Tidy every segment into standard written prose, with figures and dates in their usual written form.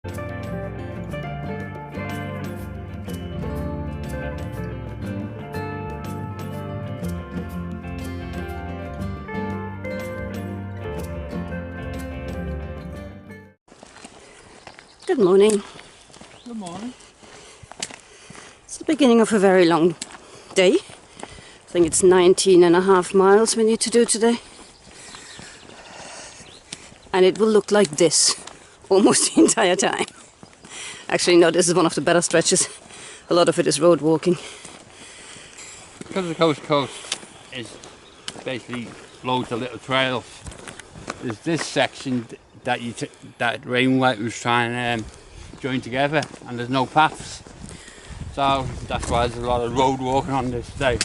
Good morning. Good morning. It's the beginning of a very long day. I think it's 19.5 miles we need to do today. And it will look like this almost the entire time. Actually, no, this is one of the better stretches. A lot of it is road walking. Because the coast is basically loads of little trails. There's this section that Wainwright was trying to join together, and there's no paths. So that's why there's a lot of road walking on this day.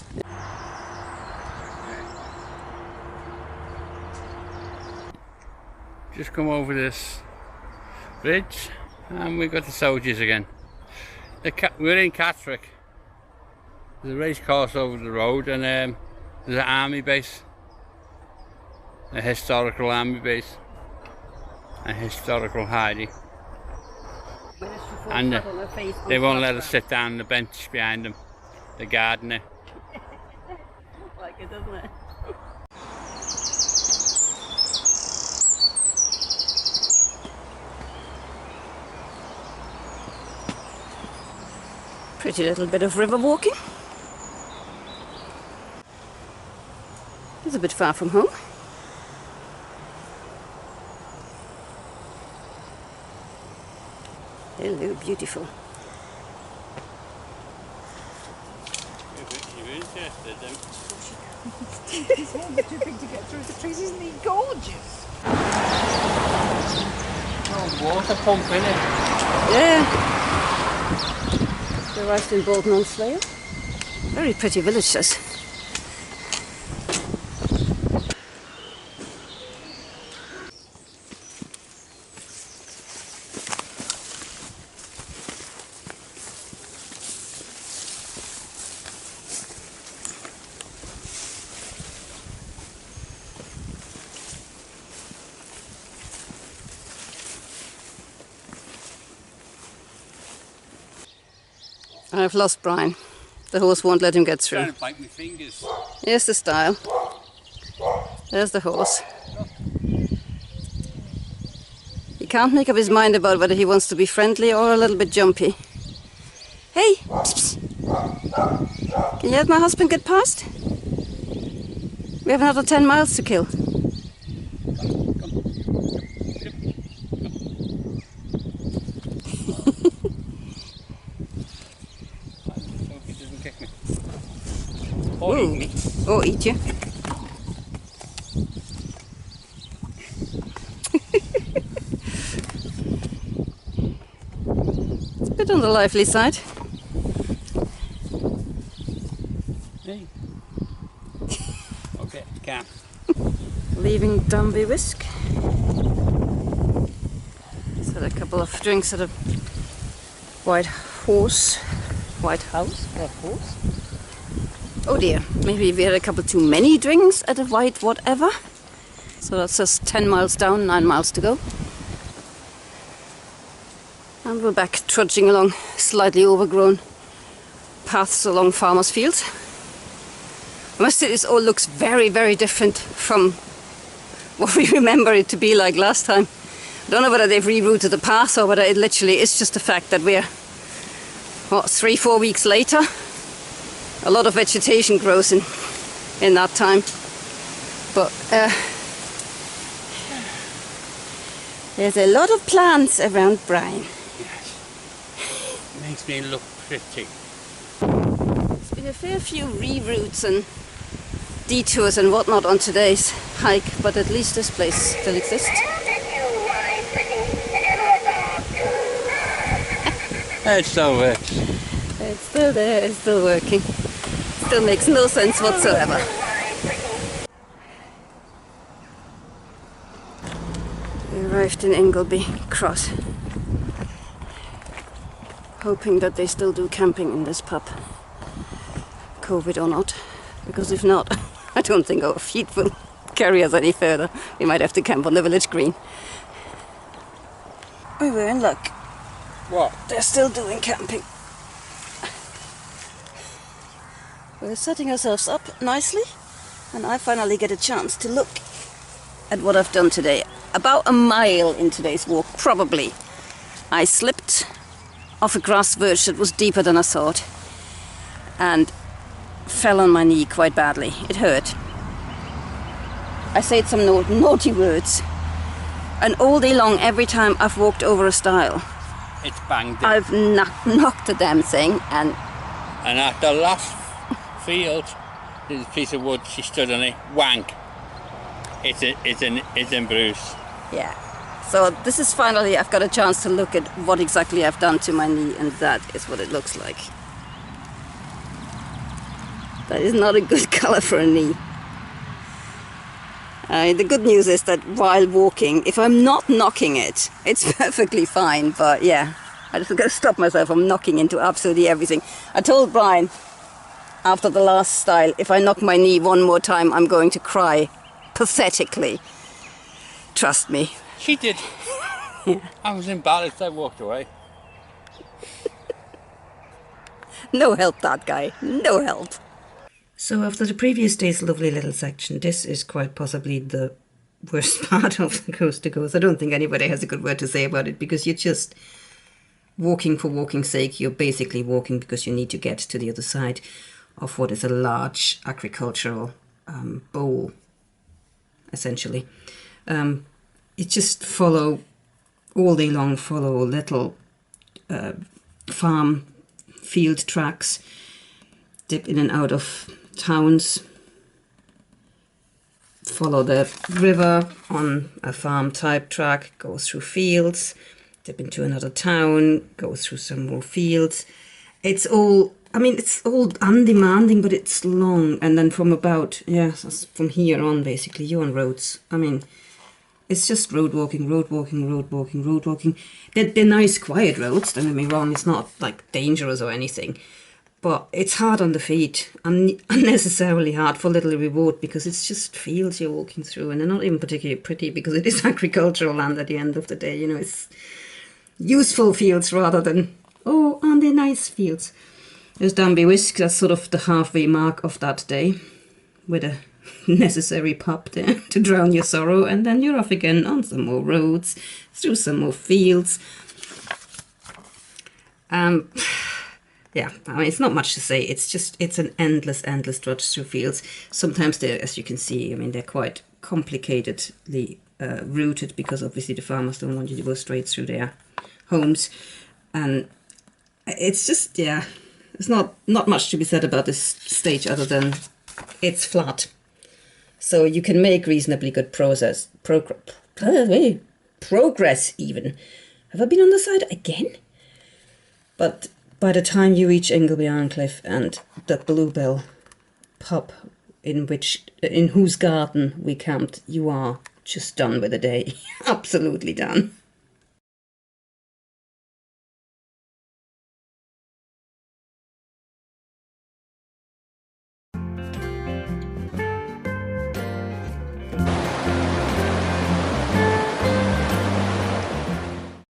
Just come over this bridge and we got the soldiers again. We're in Pacific. There's a race course over the road, and there's an army base, a historical army base, a historical hiding. And they won't let us sit down on the bench behind them, the gardener. Like it, doesn't it? Pretty little bit of river walking. It's a bit far from home. Hello, beautiful. You're interested then? His hands are too big to get through the trees. Isn't he gorgeous? Oh, water pump, innit? Yeah. We arrived in Bolton-on-Swale. Very pretty village, this. I've lost Brian. The horse won't let him get through. I'm trying to bite my fingers. Here's the stile. There's the horse. He can't make up his mind about whether he wants to be friendly or a little bit jumpy. Hey! Psst, psst. Can you let my husband get past? We have another 10 miles to kill. Or eat me. Or eat you. It's a bit on the lively side. Hey. Okay, calm. Leaving Dumby Whisk. Just had a couple of drinks at a White House. Oh dear, maybe we had a couple too many drinks at a White whatever. So that's just 10 miles down, 9 miles to go. And we're back trudging along slightly overgrown paths along farmers' fields. I must say this all looks very, very different from what we remember it to be like last time. I don't know whether they've rerouted the path or whether it literally is just the fact that we're, what, 3-4 weeks later. A lot of vegetation grows in that time, but there's a lot of plants around Brian. Yes. Makes me look pretty. There's been a fair few reroutes and detours and whatnot on today's hike, but at least this place still exists. It still works. It's still there, it's still working. Still makes no sense whatsoever. We arrived in Ingleby Cross, hoping that they still do camping in this pub, COVID or not, because if not, I don't think our feet will carry us any further. We might have to camp on the village green. We were in luck. What? They're still doing camping. We're setting ourselves up nicely, and I finally get a chance to look at what I've done today. About a mile in today's walk, probably, I slipped off a grass verge that was deeper than I thought and fell on my knee quite badly. It hurt. I said some naughty words, and all day long, every time I've walked over a stile, It's banged in. I've knocked the damn thing, and at the last field, there's a piece of wood, she stood on it, wank. It's in bruise. yeah. So this is finally, I've got a chance to look at what exactly I've done to my knee, and that is what it looks like. That is not a good color for a knee. The good news is that while walking, if I'm not knocking it, it's perfectly fine, but yeah, I just got to stop myself from knocking into absolutely everything. I told Brian after the last style, if I knock my knee one more time, I'm going to cry pathetically. Trust me. She did. Yeah. I was embarrassed, I walked away. No help, that guy. No help. So after the previous day's lovely little section, this is quite possibly the worst part of the coast to coast. I don't think anybody has a good word to say about it, because you're just walking for walking's sake. You're basically walking because you need to get to the other side of what is a large agricultural bowl, essentially. You just follow all day long, follow little farm field tracks, dip in and out of towns, follow the river on a farm type track, go through fields, dip into another town, go through some more fields. It's all, I mean, it's all undemanding, but it's long. And then from about, yeah, from here on, basically, you're on roads. I mean, it's just road walking, road walking, road walking, road walking. They're nice, quiet roads, don't get me wrong. It's not like dangerous or anything. But it's hard on the feet, unnecessarily hard for little reward, because it's just fields you're walking through, and they're not even particularly pretty, because it is agricultural land at the end of the day. You know, it's useful fields rather than, oh, aren't they nice fields? There's Danby Whisk, that's sort of the halfway mark of that day, with a necessary pub there to drown your sorrow, and then you're off again on some more roads, through some more fields. Yeah, I mean, it's not much to say. It's just, it's an endless trudge through fields. Sometimes they're, as you can see, I mean, they're quite complicatedly routed, because obviously the farmers don't want you to go straight through their homes. And it's just, yeah, there's not much to be said about this stage other than it's flat. So you can make reasonably good progress even. Have I been on the side again? But by the time you reach Ingleby Arncliffe and the Bluebell pub in whose garden we camped, you are just done with the day. Absolutely done.